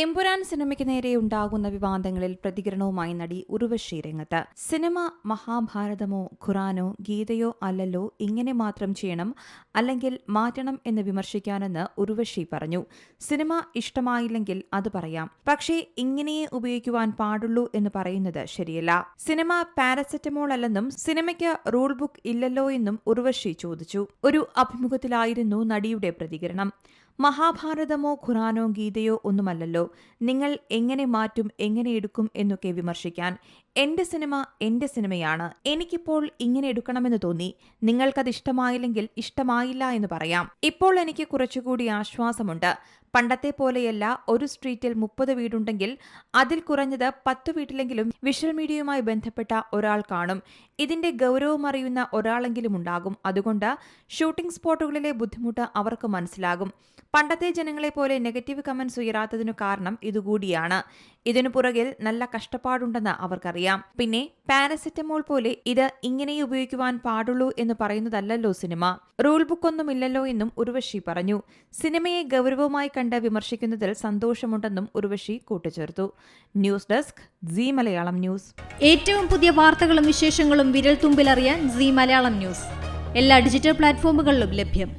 എമ്പുരാൻ സിനിമയ്ക്ക് നേരെ ഉണ്ടാകുന്ന വിവാദങ്ങളിൽ പ്രതികരണവുമായി നടി ഉർവശി രംഗത്ത്. സിനിമ മഹാഭാരതമോ ഖുറാനോ ഗീതയോ അല്ലല്ലോ, ഇങ്ങനെ മാത്രം ചെയ്യണം അല്ലെങ്കിൽ മാറ്റണം എന്ന് വിമർശിക്കാനെന്ന് ഉർവശി പറഞ്ഞു. സിനിമ ഇഷ്ടമായില്ലെങ്കിൽ അത് പറയാം, പക്ഷേ ഇങ്ങനെയേ ഉപയോഗിക്കുവാൻ പാടുള്ളൂ എന്ന് പറയുന്നത് ശരിയല്ല. സിനിമ പാരസെറ്റമോൾ അല്ലെന്നും സിനിമയ്ക്ക് റൂൾ ബുക്ക് ഇല്ലല്ലോ എന്നും ഉർവശി ചോദിച്ചു. ഒരു അഭിമുഖത്തിലായിരുന്നു നടിയുടെ പ്രതികരണം. മഹാഭാരതമോ ഖുറാനോ ഗീതയോ ഒന്നുമല്ലല്ലോ, നിങ്ങൾ എങ്ങനെ മാറ്റും എങ്ങനെ എടുക്കും എന്നൊക്കെ വിമർശിക്കാൻ. എന്റെ സിനിമ എന്റെ സിനിമയാണ്. എനിക്കിപ്പോൾ ഇങ്ങനെ എടുക്കണമെന്ന് തോന്നി. നിങ്ങൾക്കത് ഇഷ്ടമായില്ലെങ്കിൽ ഇഷ്ടമായില്ല എന്ന് പറയാം. ഇപ്പോൾ എനിക്ക് കുറച്ചുകൂടി ആശ്വാസമുണ്ട്. പണ്ടത്തെ പോലെയല്ല, ഒരു സ്ട്രീറ്റിൽ 30 വീടുണ്ടെങ്കിൽ അതിൽ കുറഞ്ഞത് 10 വീട്ടിലെങ്കിലും വിഷ്വൽ മീഡിയയുമായി ബന്ധപ്പെട്ട ഒരാൾ കാണും. ഇതിന്റെ ഗൗരവമറിയുന്ന ഒരാളെങ്കിലും ഉണ്ടാകും. അതുകൊണ്ട് ഷൂട്ടിംഗ് സ്പോട്ടുകളിലെ ബുദ്ധിമുട്ട് അവർക്ക് മനസ്സിലാകും. പണ്ടത്തെ ജനങ്ങളെ പോലെ നെഗറ്റീവ് കമന്റ്സ് ഉയരാത്തതിനു കാരണം ഇതുകൂടിയാണ്. ഇതിനു പുറകിൽ നല്ല കഷ്ടപ്പാടുണ്ടെന്ന് അവർക്കറിയാം. പിന്നെ പാരസെറ്റമോൾ പോലെ ഇത് ഇങ്ങനെ ഉപയോഗിക്കുവാൻ പാടുള്ളൂ എന്ന് പറയുന്നതല്ലല്ലോ സിനിമ. റൂൾ ബുക്കൊന്നുമില്ലല്ലോ എന്നും ഉർവശി പറഞ്ഞു. സിനിമയെ ഗൗരവമായി കണ്ട് വിമർശിക്കുന്നതിൽ സന്തോഷമുണ്ടെന്നും ഉർവശി കൂട്ടിച്ചേർത്തു. News desk Zee Malayalam news. ഏറ്റവും പുതിയ വാർത്തകളും വിശേഷങ്ങളും വിരൽ തുമ്പിലറിയാൻ സീ മലയാളം ന്യൂസ് എല്ലാ ഡിജിറ്റൽ പ്ലാറ്റ്ഫോമുകളിലും ലഭ്യം.